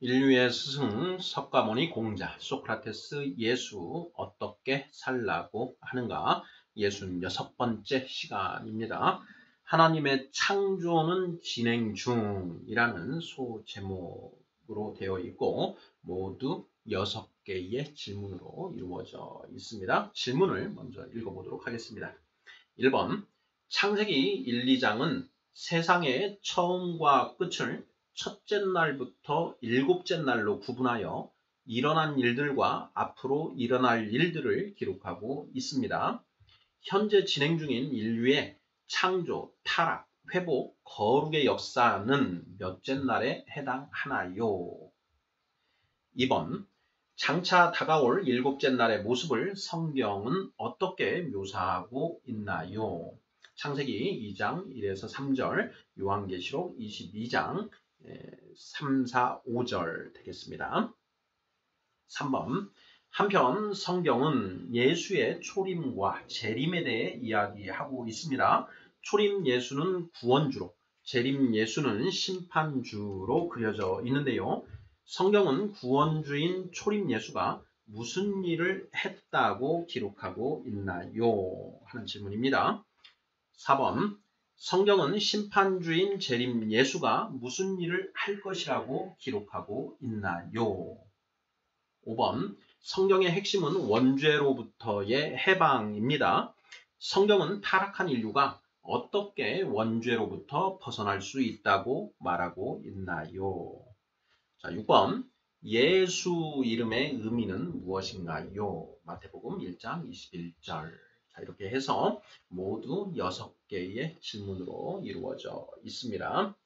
인류의 스승 석가모니 공자 소크라테스 예수 어떻게 살라고 하는가 66번째 시간입니다. 하나님의 창조는 진행 중이라는 소제목으로 되어 있고 모두 6개의 질문으로 이루어져 있습니다. 질문을 먼저 읽어보도록 하겠습니다. 1번 창세기 1, 2장은 세상의 처음과 끝을 첫째 날부터 일곱째 날로 구분하여 일어난 일들과 앞으로 일어날 일들을 기록하고 있습니다. 현재 진행 중인 인류의 창조, 타락, 회복, 거룩의 역사는 몇째 날에 해당하나요? 2번 장차 다가올 일곱째 날의 모습을 성경은 어떻게 묘사하고 있나요? 창세기 2장 1에서 3절, 요한계시록 22장 3, 4, 5절 되겠습니다. 3번 한편 성경은 예수의 초림과 재림에 대해 이야기하고 있습니다. 초림 예수는 구원주로, 재림 예수는 심판주로 그려져 있는데요. 성경은 구원주인 초림 예수가 무슨 일을 했다고 기록하고 있나요? 하는 질문입니다. 4번 성경은 심판주인 재림 예수가 무슨 일을 할 것이라고 기록하고 있나요? 5번 성경의 핵심은 원죄로부터의 해방입니다. 성경은 타락한 인류가 어떻게 원죄로부터 벗어날 수 있다고 말하고 있나요? 자, 6번 예수 이름의 의미는 무엇인가요? 마태복음 1장 21절. 자, 이렇게 해서 모두 6개의 질문으로 이루어져 있습니다.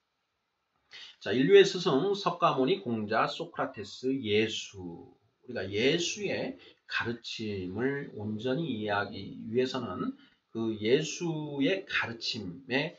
자, 인류의 스승 석가모니 공자 소크라테스 예수. 우리가 예수의 가르침을 온전히 이해하기 위해서는 그 예수의 가르침에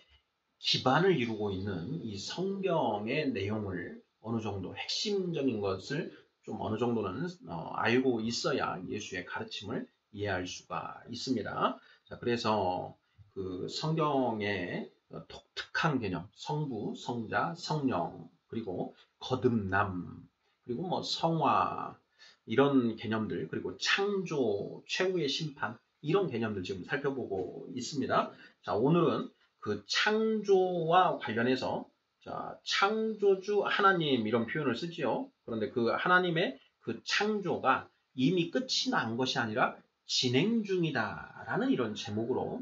기반을 이루고 있는 이 성경의 내용을 어느 정도 핵심적인 것을 좀 어느 정도는 알고 있어야 예수의 가르침을 이해할 수가 있습니다. 자, 그래서 그 성경의 독특한 개념, 성부, 성자, 성령, 그리고 거듭남, 그리고 뭐 성화 이런 개념들, 그리고 창조, 최후의 심판 이런 개념들 지금 살펴보고 있습니다. 자, 오늘은 그 창조와 관련해서 자, 창조주 하나님 이런 표현을 쓰지요. 그런데 그 하나님의 그 창조가 이미 끝이 난 것이 아니라 진행 중이다라는 이런 제목으로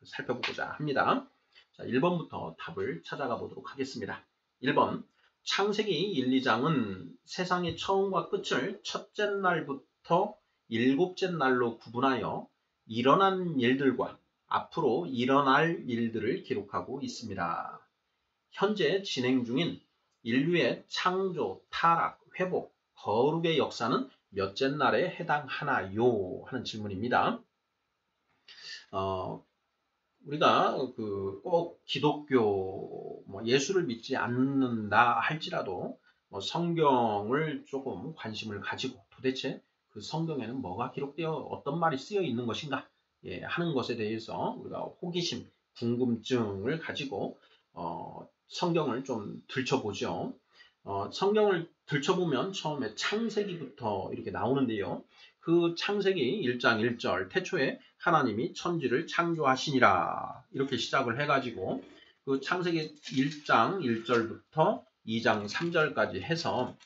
살펴보고자 합니다. 자, 1번부터 답을 찾아가 보도록 하겠습니다. 1번 창세기 1, 2장은 세상의 처음과 끝을 첫째 날부터 일곱째 날로 구분하여 일어난 일들과 앞으로 일어날 일들을 기록하고 있습니다. 현재 진행 중인 인류의 창조, 타락, 회복, 거룩의 역사는 몇째 날에 해당하나요? 하는 질문입니다. 우리가 꼭 기독교 예수를 믿지 않는다 할지라도 성경을 조금 관심을 가지고 도대체 그 성경에는 뭐가 기록되어 어떤 말이 쓰여 있는 것인가 하는 것에 대해서 우리가 호기심, 궁금증을 가지고 성경을 좀 들춰보죠. 성경을 들춰보면 처음에 창세기부터 이렇게 나오는데요. 그 창세기 1장 1절 태초에 하나님이 천지를 창조하시니라 이렇게 시작을 해가지고 그 창세기 1장 1절부터 2장 3절까지 해서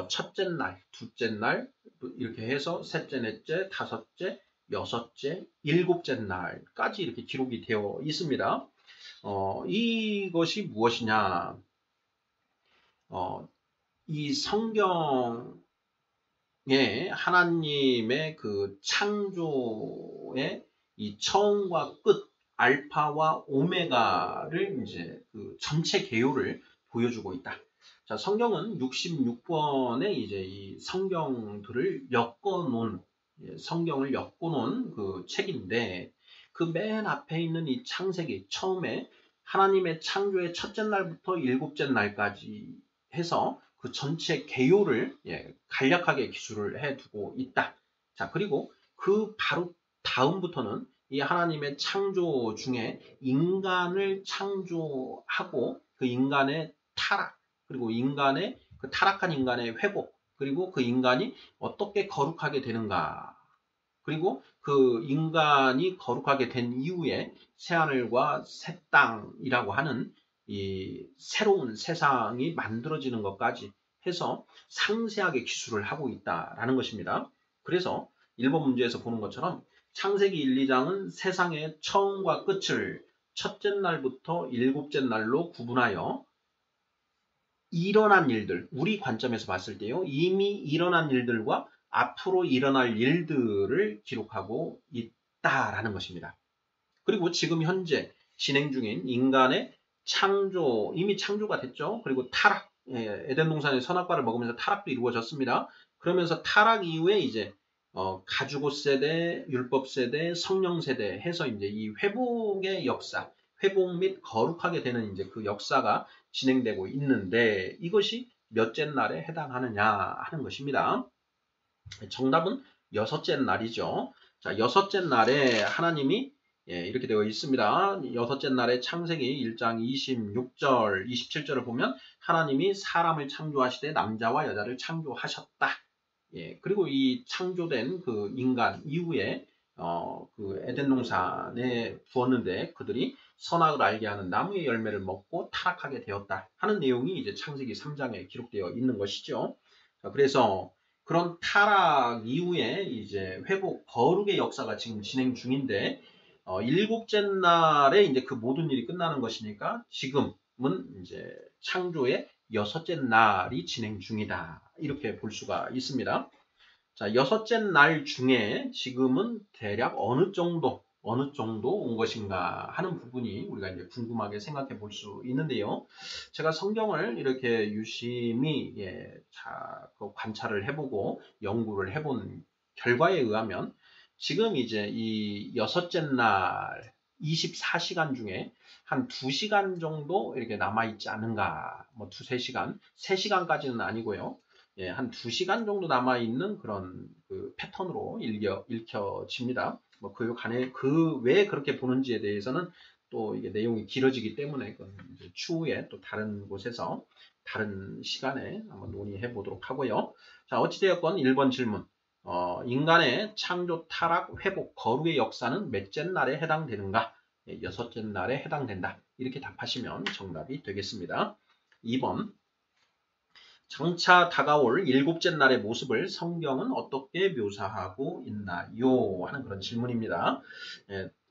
첫째 날, 둘째 날 이렇게 해서 셋째, 넷째, 다섯째, 여섯째, 일곱째 날까지 이렇게 기록이 되어 있습니다. 이것이 무엇이냐? 이 성경에 하나님의 그 창조의 이 처음과 끝, 알파와 오메가를 이제 그 전체 개요를 보여주고 있다. 자, 성경은 66권의 이제 이 성경들을 성경을 엮어놓은 그 책인데, 그 맨 앞에 있는 이 창세기, 처음에 하나님의 창조의 첫째 날부터 일곱째 날까지 해서 그 전체 개요를 간략하게 기술을 해두고 있다. 자, 그리고 그 바로 다음부터는 이 하나님의 창조 중에 인간을 창조하고 그 인간의 타락, 그리고 인간의 그 타락한 인간의 회복, 그리고 그 인간이 어떻게 거룩하게 되는가, 그리고 그 인간이 거룩하게 된 이후에 새하늘과 새 땅이라고 하는 이 새로운 세상이 만들어지는 것까지 해서 상세하게 기술을 하고 있다라는 것입니다. 그래서 1번 문제에서 보는 것처럼 창세기 1, 2장은 세상의 처음과 끝을 첫째 날부터 일곱째 날로 구분하여 일어난 일들, 우리 관점에서 봤을 때요, 이미 일어난 일들과 앞으로 일어날 일들을 기록하고 있다라는 것입니다. 그리고 지금 현재 진행 중인 인간의 창조, 이미 창조가 됐죠. 그리고 타락, 에덴 동산의 선악과를 먹으면서 타락도 이루어졌습니다. 그러면서 타락 이후에 이제 가죽옷 세대, 율법 세대, 성령 세대 해서 이제 이 회복의 역사, 회복 및 거룩하게 되는 이제 그 역사가 진행되고 있는데 이것이 몇째 날에 해당하느냐 하는 것입니다. 정답은 여섯째 날이죠. 자, 여섯째 날에 하나님이 이렇게 되어 있습니다. 여섯째 날에 창세기 1장 26절, 27절을 보면 하나님이 사람을 창조하시되 남자와 여자를 창조하셨다. 그리고 이 창조된 그 인간 이후에 그 에덴 동산에 두었는데 그들이 선악을 알게 하는 나무의 열매를 먹고 타락하게 되었다 하는 내용이 이제 창세기 3장에 기록되어 있는 것이죠. 자, 그래서 그런 타락 이후에 이제 회복, 거룩의 역사가 지금 진행 중인데, 일곱째 날에 이제 그 모든 일이 끝나는 것이니까 지금은 이제 창조의 여섯째 날이 진행 중이다. 이렇게 볼 수가 있습니다. 자, 여섯째 날 중에 지금은 대략 어느 정도 온 것인가 하는 부분이 우리가 이제 궁금하게 생각해 볼 수 있는데요. 제가 성경을 이렇게 유심히 관찰을 해보고 연구를 해본 결과에 의하면 지금 이제 이 여섯째 날 24시간 중에 한 2시간 정도 이렇게 남아있지 않은가, 뭐 2-3시간, 3시간까지는 아니고요. 한 2시간 정도 남아있는 그런 그 패턴으로 읽혀집니다. 뭐 그 왜 그렇게 보는지에 대해서는 또 이게 내용이 길어지기 때문에 이제 추후에 또 다른 곳에서 다른 시간에 한번 논의해 보도록 하고요. 자, 어찌되었건 1번 질문. 인간의 창조, 타락, 회복, 거룩의 역사는 몇째 날에 해당되는가? 여섯째 날에 해당된다. 이렇게 답하시면 정답이 되겠습니다. 2번. 장차 다가올 일곱째 날의 모습을 성경은 어떻게 묘사하고 있나요? 하는 그런 질문입니다.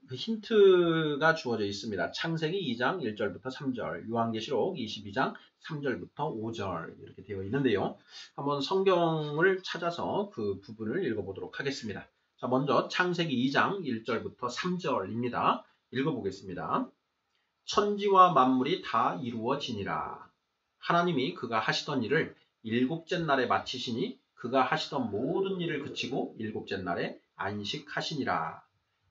그 힌트가 주어져 있습니다. 창세기 2장 1절부터 3절, 요한계시록 22장 3절부터 5절 이렇게 되어 있는데요. 한번 성경을 찾아서 그 부분을 읽어보도록 하겠습니다. 자, 먼저 창세기 2장 1절부터 3절입니다. 읽어보겠습니다. 천지와 만물이 다 이루어지니라. 하나님이 그가 하시던 일을 일곱째 날에 마치시니 그가 하시던 모든 일을 그치고 일곱째 날에 안식하시니라.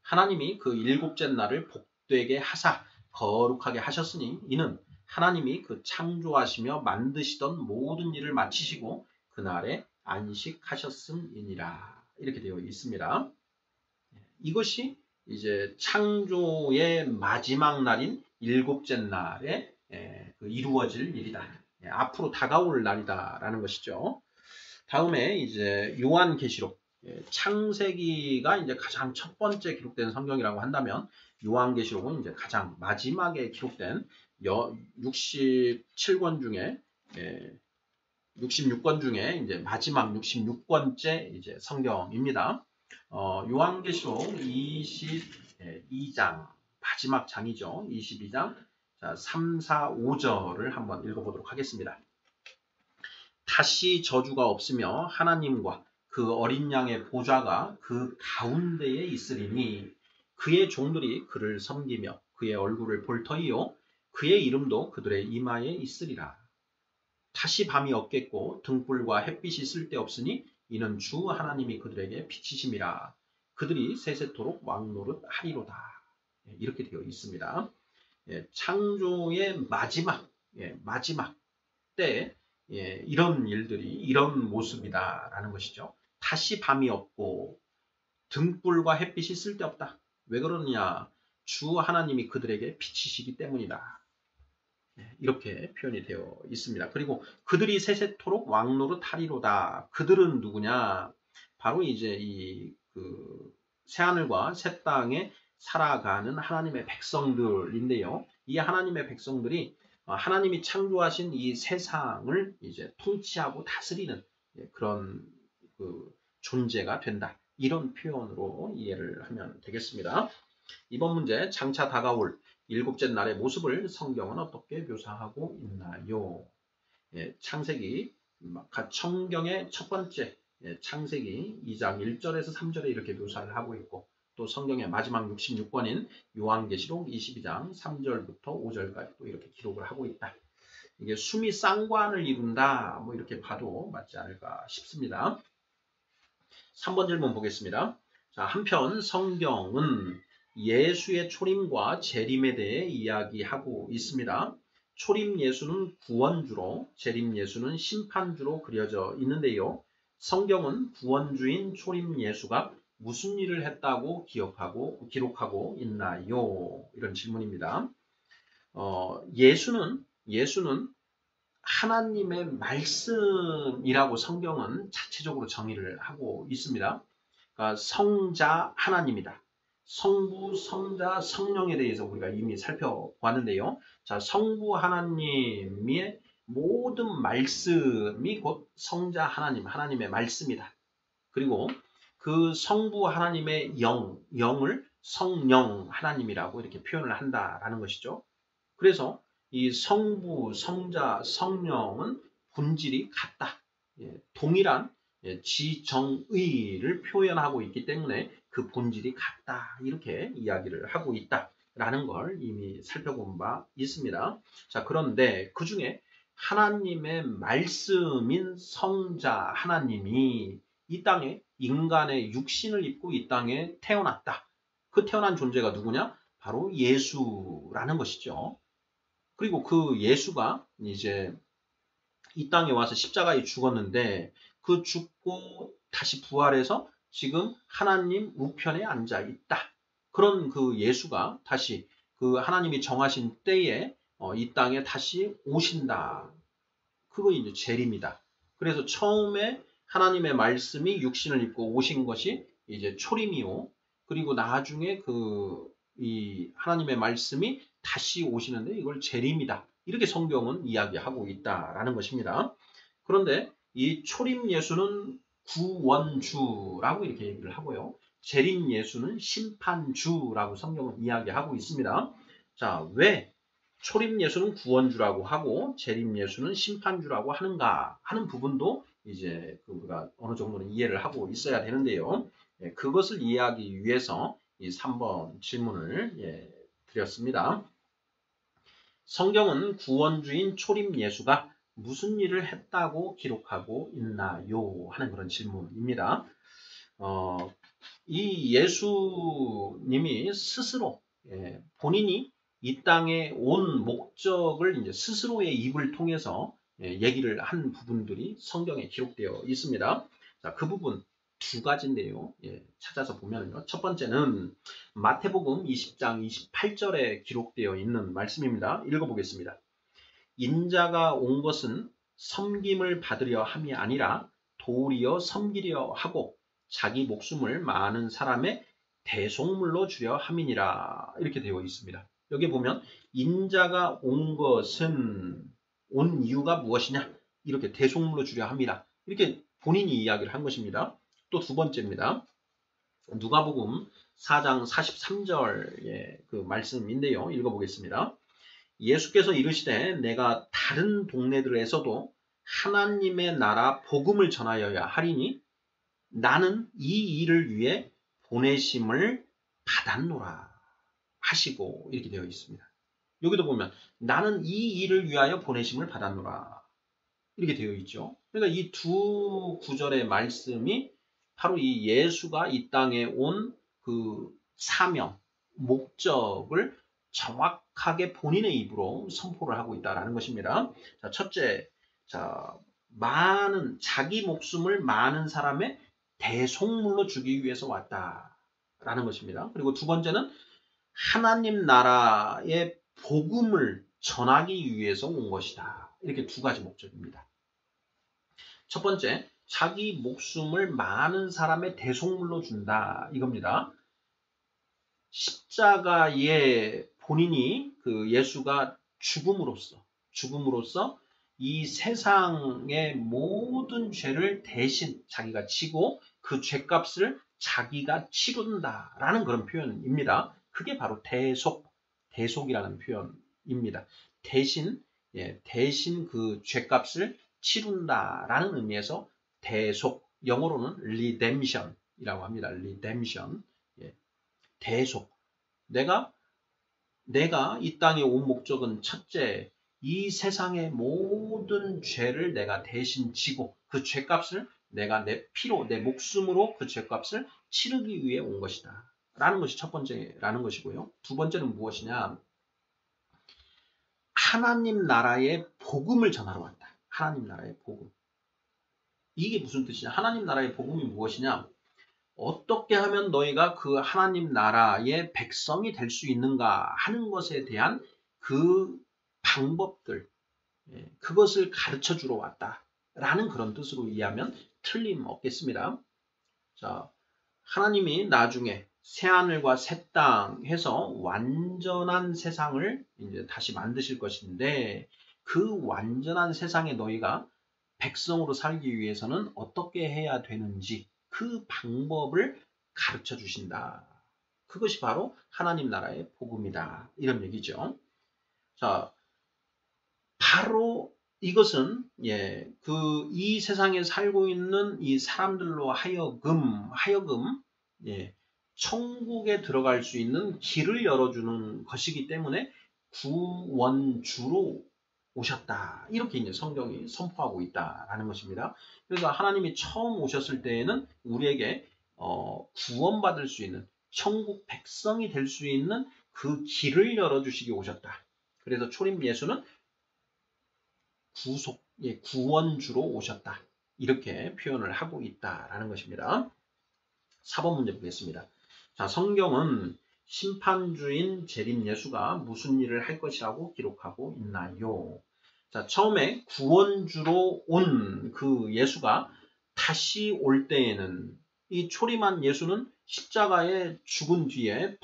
하나님이 그 일곱째 날을 복되게 하사 거룩하게 하셨으니 이는 하나님이 그 창조하시며 만드시던 모든 일을 마치시고 그날에 안식하셨음이니라. 이렇게 되어 있습니다. 이것이 이제 창조의 마지막 날인 일곱째 날에 이루어질 일이다. 앞으로 다가올 날이다라는 것이죠. 다음에 이제 요한계시록, 창세기가 이제 가장 첫 번째 기록된 성경이라고 한다면 요한계시록은 이제 가장 마지막에 기록된 67권 중에 66권 중에 이제 마지막 66권째 이제 성경입니다. 요한계시록 22장 마지막 장이죠. 22장 자, 3, 4, 5절을 한번 읽어보도록 하겠습니다. 다시 저주가 없으며 하나님과 그 어린 양의 보좌가 그 가운데에 있으리니 그의 종들이 그를 섬기며 그의 얼굴을 볼 터이요 그의 이름도 그들의 이마에 있으리라. 다시 밤이 없겠고 등불과 햇빛이 쓸데없으니 이는 주 하나님이 그들에게 빛이심이라. 그들이 세세토록 왕노릇 하리로다. 이렇게 되어 있습니다. 창조의 마지막 때 이런 일들이 이런 모습이다라는 것이죠. 다시 밤이 없고 등불과 햇빛이 쓸데없다. 왜 그러느냐? 주 하나님이 그들에게 빛이시기 때문이다. 이렇게 표현이 되어 있습니다. 그리고 그들이 세세토록 왕노릇 하리로다. 그들은 누구냐? 바로 이제 이 그 새하늘과 새 땅에 살아가는 하나님의 백성들인데요. 이 하나님의 백성들이 하나님이 창조하신 이 세상을 이제 통치하고 다스리는 그런 그 존재가 된다. 이런 표현으로 이해를 하면 되겠습니다. 이번 문제, 장차 다가올 일곱째 날의 모습을 성경은 어떻게 묘사하고 있나요? 창세기, 성경의 첫 번째 창세기 2장 1절에서 3절에 이렇게 묘사를 하고 있고, 또 성경의 마지막 66권인 요한계시록 22장 3절부터 5절까지 또 이렇게 기록을 하고 있다. 이게 숨이 쌍관을 이룬다, 뭐 이렇게 봐도 맞지 않을까 싶습니다. 3번 질문 보겠습니다. 자, 한편 성경은 예수의 초림과 재림에 대해 이야기하고 있습니다. 초림 예수는 구원주로, 재림 예수는 심판주로 그려져 있는데요. 성경은 구원주인 초림 예수가 무슨 일을 했다고 기록하고 있나요? 이런 질문입니다. 예수는 하나님의 말씀이라고 성경은 자체적으로 정의를 하고 있습니다. 그러니까 성자 하나님이다. 성부, 성자, 성령에 대해서 우리가 이미 살펴봤는데요. 자, 성부 하나님의 모든 말씀이 곧 성자 하나님, 하나님의 말씀이다. 그리고 그 성부 하나님의 영을 성령 하나님이라고 이렇게 표현을 한다라는 것이죠. 그래서 이 성부, 성자, 성령은 본질이 같다. 동일한 지정의를 표현하고 있기 때문에 그 본질이 같다. 이렇게 이야기를 하고 있다라는 걸 이미 살펴본 바 있습니다. 자, 그런데 그 중에 하나님의 말씀인 성자 하나님이 이 땅에 인간의 육신을 입고 이 땅에 태어났다. 그 태어난 존재가 누구냐? 바로 예수라는 것이죠. 그리고 그 예수가 이제 이 땅에 와서 십자가에 죽었는데 그 죽고 다시 부활해서 지금 하나님 우편에 앉아 있다. 그런 그 예수가 다시 그 하나님이 정하신 때에 이 땅에 다시 오신다. 그거 이제 재림이다. 그래서 처음에 하나님의 말씀이 육신을 입고 오신 것이 이제 초림이요. 그리고 나중에 이 하나님의 말씀이 다시 오시는데 이걸 재림이다. 이렇게 성경은 이야기하고 있다라는 것입니다. 그런데 이 초림 예수는 구원주라고 이렇게 얘기를 하고요. 재림 예수는 심판주라고 성경은 이야기하고 있습니다. 자, 왜 초림 예수는 구원주라고 하고 재림 예수는 심판주라고 하는가 하는 부분도 이제 우리가 어느 정도는 이해를 하고 있어야 되는데요. 그것을 이해하기 위해서 이 3번 질문을 드렸습니다. 성경은 구원주인 초림 예수가 무슨 일을 했다고 기록하고 있나요? 하는 그런 질문입니다. 이 예수님이 스스로 본인이 이 땅에 온 목적을 이제 스스로의 입을 통해서 얘기를 한 부분들이 성경에 기록되어 있습니다. 자, 그 부분 두 가지인데요. 찾아서 보면요. 첫 번째는 마태복음 20장 28절에 기록되어 있는 말씀입니다. 읽어보겠습니다. 인자가 온 것은 섬김을 받으려 함이 아니라 도리어 섬기려 하고 자기 목숨을 많은 사람의 대속물로 주려 함이니라. 이렇게 되어 있습니다. 여기 보면 인자가 온 것은 온 이유가 무엇이냐? 이렇게 대속물로 주려 함이라. 이렇게 본인이 이야기를 한 것입니다. 또 두 번째입니다. 누가복음 4장 43절의 그 말씀인데요. 읽어보겠습니다. 예수께서 이르시되 내가 다른 동네들에서도 하나님의 나라 복음을 전하여야 하리니 나는 이 일을 위해 보내심을 받았노라 하시고 이렇게 되어 있습니다. 여기도 보면 나는 이 일을 위하여 보내심을 받았노라 이렇게 되어 있죠. 그러니까 이 두 구절의 말씀이 바로 이 예수가 이 땅에 온 그 사명, 목적을 정확하게 본인의 입으로 선포를 하고 있다는 것입니다. 자, 첫째, 자기 목숨을 많은 사람의 대속물로 주기 위해서 왔다라는 것입니다. 그리고 두 번째는 하나님 나라의 복음을 전하기 위해서 온 것이다. 이렇게 두 가지 목적입니다. 첫 번째, 자기 목숨을 많은 사람의 대속물로 준다. 이겁니다. 십자가에 본인이 그 예수가 죽음으로써 이 세상의 모든 죄를 대신 자기가 지고 그 죄값을 자기가 치른다라는 그런 표현입니다. 그게 바로 대속이라는 표현입니다. 대신 그 죄값을 치른다라는 의미에서 대속, 영어로는 redemption이라고 합니다. redemption. 대속. 내가 이 땅에 온 목적은 첫째, 이 세상의 모든 죄를 내가 대신 지고 그 죄값을 내가 내 피로, 내 목숨으로 그 죄값을 치르기 위해 온 것이다. 라는 것이 첫 번째라는 것이고요. 두 번째는 무엇이냐? 하나님 나라의 복음을 전하러 왔다. 하나님 나라의 복음. 이게 무슨 뜻이냐? 하나님 나라의 복음이 무엇이냐? 어떻게 하면 너희가 그 하나님 나라의 백성이 될 수 있는가 하는 것에 대한 그 방법들, 그것을 가르쳐 주러 왔다라는 그런 뜻으로 이해하면 틀림없겠습니다. 자, 하나님이 나중에 새하늘과 새 땅 해서 완전한 세상을 이제 다시 만드실 것인데 그 완전한 세상에 너희가 백성으로 살기 위해서는 어떻게 해야 되는지 그 방법을 가르쳐 주신다. 그것이 바로 하나님 나라의 복음이다. 이런 얘기죠. 자, 바로 이것은 이 세상에 살고 있는 이 사람들로 하여금 천국에 들어갈 수 있는 길을 열어주는 것이기 때문에 구원주로 오셨다. 이렇게 이제 성경이 선포하고 있다라는 것입니다. 그래서 하나님이 처음 오셨을 때에는 우리에게 구원받을 수 있는 천국 백성이 될 수 있는 그 길을 열어주시기 오셨다. 그래서 초림 예수는 구원주로 오셨다. 이렇게 표현을 하고 있다라는 것입니다. 4번 문제 보겠습니다. 자, 성경은 심판주인 재림 예수가 무슨 일을 할 것이라고 기록하고 있나요? 자, 처음에 구원주로 온 그 예수가 다시 올 때에는 이 초림한 예수는 십자가에 죽은 뒤에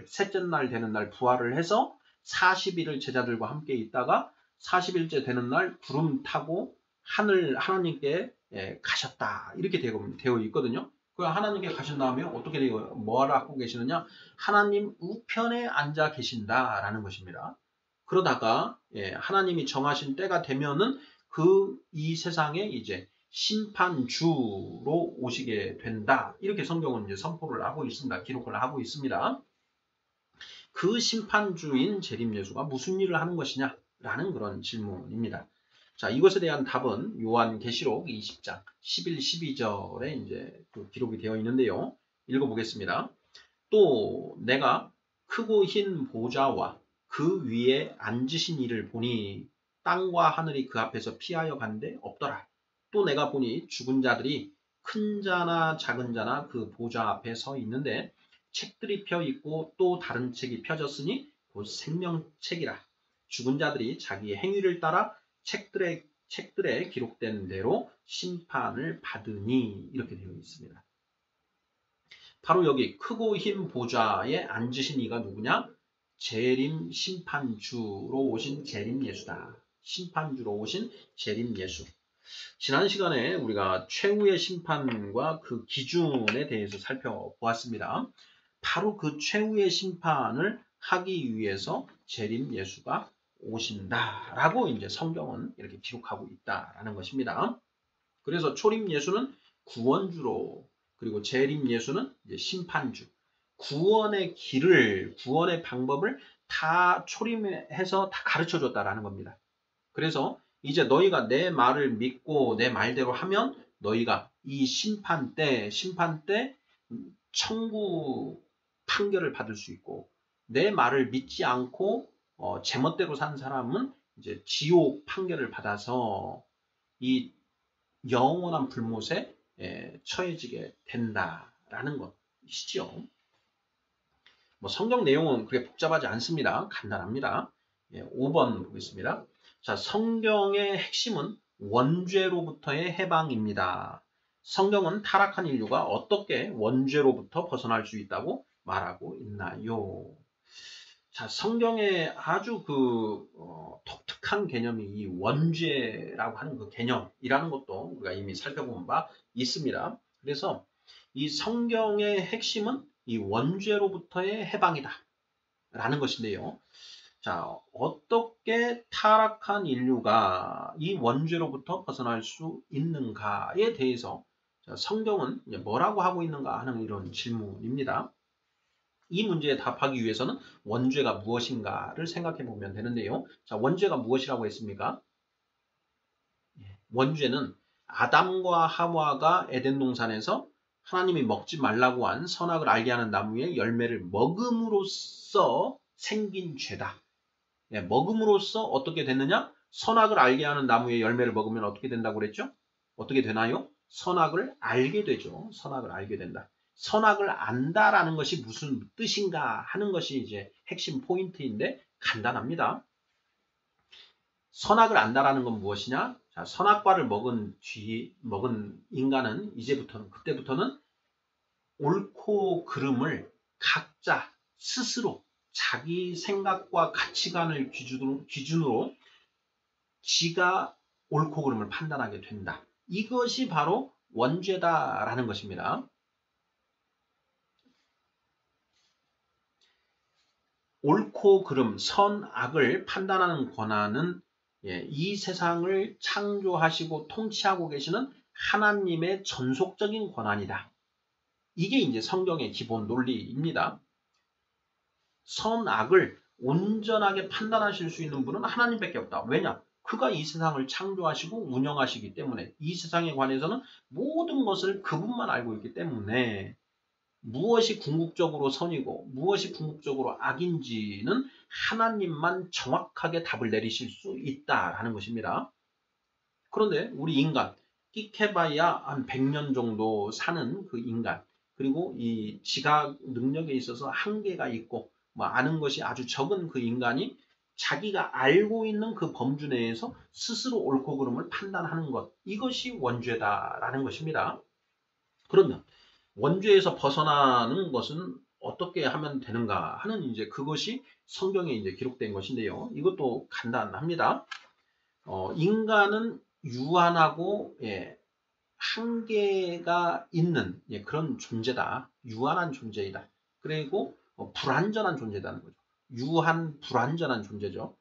셋째 날 되는 날 부활을 해서 40일을 제자들과 함께 있다가 40일째 되는 날 구름 타고 하나님께 가셨다. 이렇게 되어 있거든요. 그 하나님께 가신 다음에 어떻게 되고 뭐하러 하고 계시느냐? 하나님 우편에 앉아 계신다라는 것입니다. 그러다가 하나님이 정하신 때가 되면은 이 세상에 이제 심판주로 오시게 된다. 이렇게 성경은 이제 선포를 하고 있습니다. 기록을 하고 있습니다. 그 심판주인 재림 예수가 무슨 일을 하는 것이냐라는 그런 질문입니다. 자, 이것에 대한 답은 요한계시록 20장 11, 12절에 이제 기록이 되어 있는데요. 읽어보겠습니다. 또 내가 크고 흰 보좌와 그 위에 앉으신 이를 보니 땅과 하늘이 그 앞에서 피하여 간데 없더라. 또 내가 보니 죽은 자들이 큰 자나 작은 자나 그 보좌 앞에 서 있는데 책들이 펴 있고 또 다른 책이 펴졌으니 곧 생명책이라. 죽은 자들이 자기의 행위를 따라 책들에 기록된 대로 심판을 받으니 이렇게 되어 있습니다. 바로 여기 크고 흰 보좌에 앉으신 이가 누구냐? 재림 심판주로 오신 재림 예수다. 심판주로 오신 재림 예수. 지난 시간에 우리가 최후의 심판과 그 기준에 대해서 살펴보았습니다. 바로 그 최후의 심판을 하기 위해서 재림 예수가 오신다라고 이제 성경은 이렇게 기록하고 있다라는 것입니다. 그래서 초림 예수는 구원주로, 그리고 재림 예수는 이제 심판주. 구원의 길을, 구원의 방법을 다 초림해서 다 가르쳐 줬다라는 겁니다. 그래서 이제 너희가 내 말을 믿고 내 말대로 하면 너희가 이 심판 때 천국 판결을 받을 수 있고, 내 말을 믿지 않고 제멋대로 산 사람은 이제 지옥 판결을 받아서 이 영원한 불못에 처해지게 된다라는 것이죠. 뭐 성경 내용은 그렇게 복잡하지 않습니다. 간단합니다. 예, 5번 보겠습니다. 자, 성경의 핵심은 원죄로부터의 해방입니다. 성경은 타락한 인류가 어떻게 원죄로부터 벗어날 수 있다고 말하고 있나요? 자, 성경에 아주 독특한 개념이 이 원죄라고 하는 그 개념이라는 것도 우리가 이미 살펴본 바 있습니다. 그래서 이 성경의 핵심은 이 원죄로부터의 해방이다 라는 것인데요. 자, 어떻게 타락한 인류가 이 원죄로부터 벗어날 수 있는가에 대해서 성경은 뭐라고 하고 있는가 하는 이런 질문입니다. 이 문제에 답하기 위해서는 원죄가 무엇인가를 생각해 보면 되는데요. 자, 원죄가 무엇이라고 했습니까? 원죄는 아담과 하와가 에덴 동산에서 하나님이 먹지 말라고 한 선악을 알게 하는 나무의 열매를 먹음으로써 생긴 죄다. 예, 먹음으로써 어떻게 됐느냐? 선악을 알게 하는 나무의 열매를 먹으면 어떻게 된다고 그랬죠? 어떻게 되나요? 선악을 알게 되죠. 선악을 알게 된다. 선악을 안다라는 것이 무슨 뜻인가 하는 것이 이제 핵심 포인트인데 간단합니다. 선악을 안다라는 건 무엇이냐? 자, 선악과를 먹은 인간은 그때부터는 옳고 그름을 각자 스스로 자기 생각과 가치관을 기준으로 지가 옳고 그름을 판단하게 된다. 이것이 바로 원죄다라는 것입니다. 옳고 그름, 선악을 판단하는 권한은 이 세상을 창조하시고 통치하고 계시는 하나님의 전속적인 권한이다. 이게 이제 성경의 기본 논리입니다. 선악을 온전하게 판단하실 수 있는 분은 하나님밖에 없다. 왜냐? 그가 이 세상을 창조하시고 운영하시기 때문에 이 세상에 관해서는 모든 것을 그분만 알고 있기 때문에 무엇이 궁극적으로 선이고 무엇이 궁극적으로 악인지는 하나님만 정확하게 답을 내리실 수 있다라는 것입니다. 그런데 우리 인간, 끽해봐야 한 100년 정도 사는 그 인간, 그리고 이 지각 능력에 있어서 한계가 있고 아는 것이 아주 적은 그 인간이 자기가 알고 있는 그 범주 내에서 스스로 옳고 그름을 판단하는 것, 이것이 원죄다라는 것입니다. 그러면 원죄에서 벗어나는 것은 어떻게 하면 되는가 하는 이제 그것이 성경에 이제 기록된 것인데요. 이것도 간단합니다. 인간은 유한하고 한계가 있는 그런 존재다. 유한한 존재이다. 그리고 불완전한 존재다는 거죠. 유한, 불완전한 존재죠.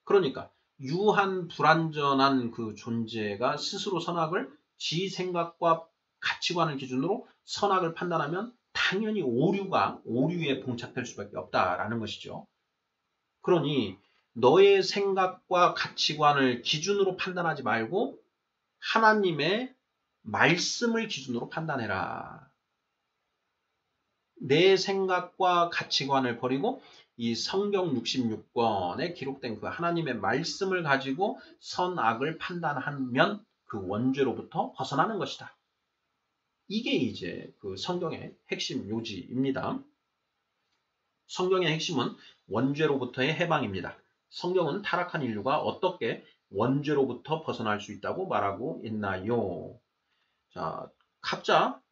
그러니까 유한, 불완전한 그 존재가 스스로 선악을 지 생각과 가치관을 기준으로 선악을 판단하면 당연히 오류에 봉착될 수밖에 없다라는 것이죠. 그러니 너의 생각과 가치관을 기준으로 판단하지 말고 하나님의 말씀을 기준으로 판단해라. 내 생각과 가치관을 버리고 이 성경 66권에 기록된 그 하나님의 말씀을 가지고 선악을 판단하면 그 원죄로부터 벗어나는 것이다. 이게 이제 그 성경의 핵심 요지입니다. 성경의 핵심은 원죄로부터의 해방입니다. 성경은 타락한 인류가 어떻게 원죄로부터 벗어날 수 있다고 말하고 있나요? 자, 각자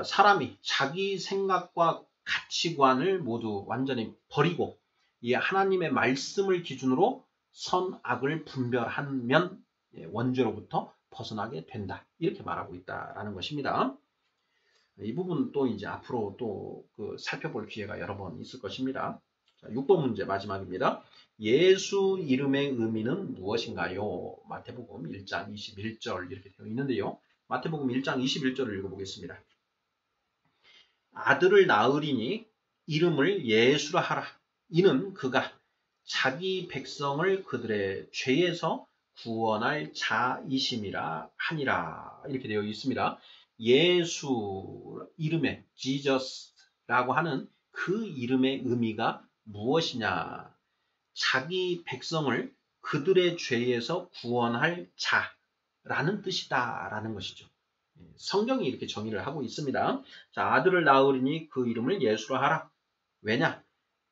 사람이 자기 생각과 가치관을 모두 완전히 버리고 이 하나님의 말씀을 기준으로 선악을 분별하면 원죄로부터 벗어나게 된다. 이렇게 말하고 있다라는 것입니다. 이 부분 또 이제 앞으로 또 살펴볼 기회가 여러 번 있을 것입니다. 자, 6번 문제 마지막입니다. 예수 이름의 의미는 무엇인가요? 마태복음 1장 21절 이렇게 되어 있는데요. 마태복음 1장 21절을 읽어보겠습니다. 아들을 낳으리니 이름을 예수라 하라. 이는 그가 자기 백성을 그들의 죄에서 구원할 자이심이라 하니라. 이렇게 되어 있습니다. 예수 이름의 지저스라고 하는 그 이름의 의미가 무엇이냐? 자기 백성을 그들의 죄에서 구원할 자라는 뜻이다라는 것이죠. 성경이 이렇게 정의를 하고 있습니다. 자, 아들을 낳으리니 그 이름을 예수라 하라. 왜냐?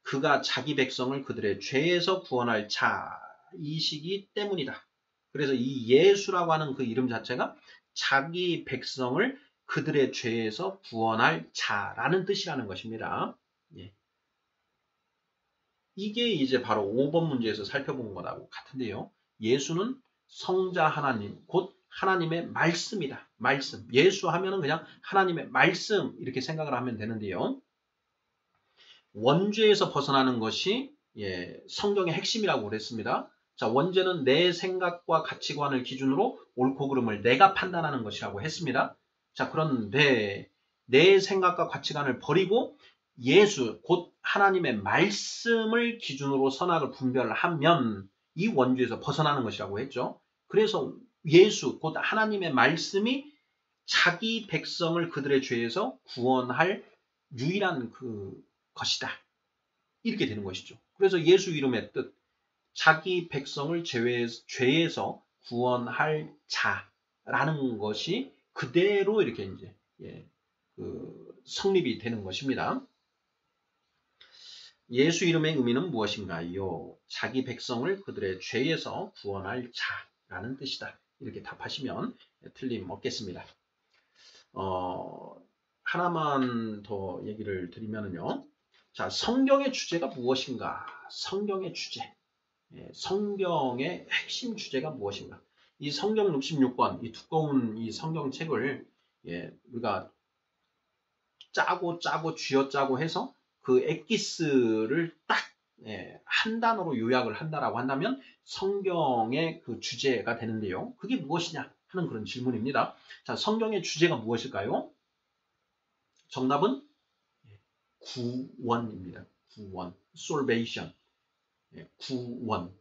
그가 자기 백성을 그들의 죄에서 구원할 자이시기 때문이다. 그래서 이 예수라고 하는 그 이름 자체가 자기 백성을 그들의 죄에서 구원할 자라는 뜻이라는 것입니다. 예. 이게 이제 바로 5번 문제에서 살펴본 거라고 같은데요. 예수는 성자 하나님, 곧 하나님의 말씀이다. 말씀. 예수 하면은 그냥 하나님의 말씀 이렇게 생각을 하면 되는데요. 원죄에서 벗어나는 것이 성경의 핵심이라고 그랬습니다. 자, 원죄는 내 생각과 가치관을 기준으로 옳고 그름을 내가 판단하는 것이라고 했습니다. 자, 그런데 내 생각과 가치관을 버리고 예수, 곧 하나님의 말씀을 기준으로 선악을 분별하면 이 원죄에서 벗어나는 것이라고 했죠. 그래서 예수, 곧 하나님의 말씀이 자기 백성을 그들의 죄에서 구원할 유일한 것이다. 이렇게 되는 것이죠. 그래서 예수 이름의 뜻, 자기 백성을 죄에서 구원할 자라는 것이 그대로 이렇게 이제 성립이 되는 것입니다. 예수 이름의 의미는 무엇인가요? 자기 백성을 그들의 죄에서 구원할 자라는 뜻이다. 이렇게 답하시면 틀림없겠습니다. 하나만 더 얘기를 드리면요. 자, 성경의 주제가 무엇인가? 성경의 주제. 성경의 핵심 주제가 무엇인가? 이 성경 66권, 이 두꺼운 이 성경책을 우리가 짜고 쥐어짜고 해서 그 엑기스를 딱 한 단어로 요약을 한다라고 한다면 성경의 그 주제가 되는데요. 그게 무엇이냐 하는 그런 질문입니다. 자, 성경의 주제가 무엇일까요? 정답은 구원입니다. 구원, salvation, 구원.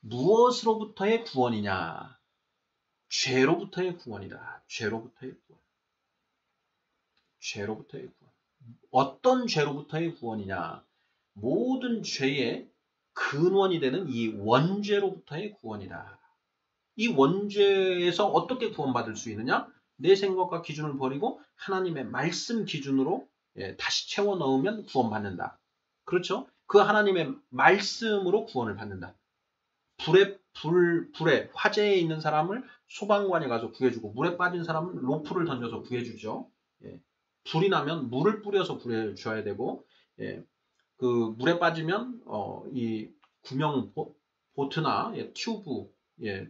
무엇으로부터의 구원이냐? 죄로부터의 구원이다. 죄로부터의 구원. 죄로부터의 구원. 어떤 죄로부터의 구원이냐? 모든 죄의 근원이 되는 이 원죄로부터의 구원이다. 이 원죄에서 어떻게 구원받을 수 있느냐? 내 생각과 기준을 버리고 하나님의 말씀 기준으로 다시 채워 넣으면 구원받는다. 그렇죠? 그 하나님의 말씀으로 구원을 받는다. 불에 화재에 있는 사람을 소방관이 가서 구해주고 물에 빠진 사람은 로프를 던져서 구해주죠. 불이 나면 물을 뿌려서 구해줘야 되고 그 물에 빠지면 이 구명 보트나 튜브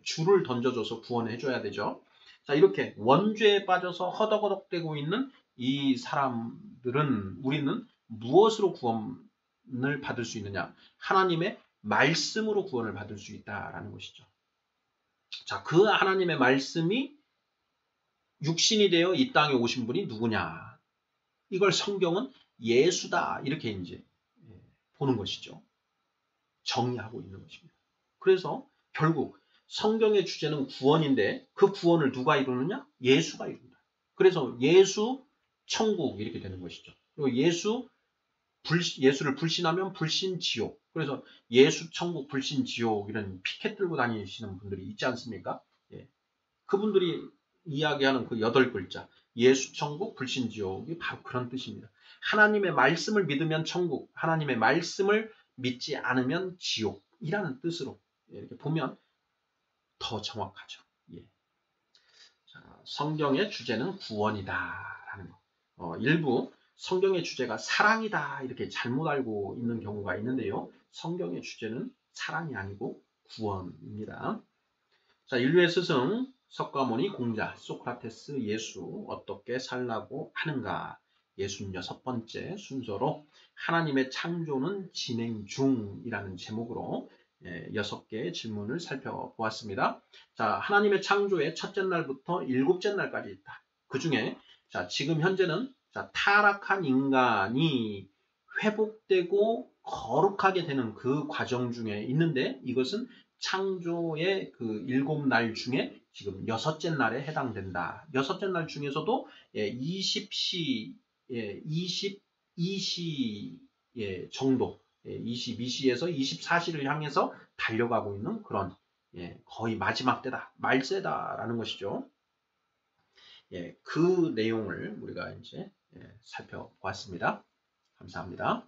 줄을 던져줘서 구원해줘야 되죠. 자, 이렇게 원죄에 빠져서 허덕허덕대고 있는 이 사람들은 우리는 무엇으로 구원을 받을 수 있느냐? 하나님의 말씀으로 구원을 받을 수 있다라는 것이죠. 자, 그 하나님의 말씀이 육신이 되어 이 땅에 오신 분이 누구냐? 이걸 성경은 예수다 이렇게 이제 보는 것이죠. 정의하고 있는 것입니다. 그래서 결국 성경의 주제는 구원인데 그 구원을 누가 이루느냐? 예수가 이룬다. 그래서 예수, 천국 이렇게 되는 것이죠. 그리고 예수를 불신하면 불신, 지옥. 그래서 예수, 천국, 불신, 지옥 이런 피켓 들고 다니시는 분들이 있지 않습니까? 그분들이 이야기하는 그 8글자 예수, 천국, 불신, 지옥이 바로 그런 뜻입니다. 하나님의 말씀을 믿으면 천국, 하나님의 말씀을 믿지 않으면 지옥이라는 뜻으로 이렇게 보면 더 정확하죠. 자, 성경의 주제는 구원이다라는 거. 일부 성경의 주제가 사랑이다 이렇게 잘못 알고 있는 경우가 있는데요. 성경의 주제는 사랑이 아니고 구원입니다. 자, 인류의 스승 석가모니 공자 소크라테스 예수 어떻게 살라고 하는가? 66번째 순서로 하나님의 창조는 진행 중이라는 제목으로 6개의 질문을 살펴보았습니다. 자, 하나님의 창조의 첫째 날부터 7째 날까지 있다. 그 중에 자, 지금 현재는 자, 타락한 인간이 회복되고 거룩하게 되는 그 과정 중에 있는데 이것은 창조의 그 7날 중에 지금 6째 날에 해당된다. 6째 날 중에서도 20시 정도 22시에서 24시를 향해서 달려가고 있는 그런 거의 마지막 때다. 말세다라는 것이죠. 그 내용을 우리가 이제 살펴보았습니다. 감사합니다.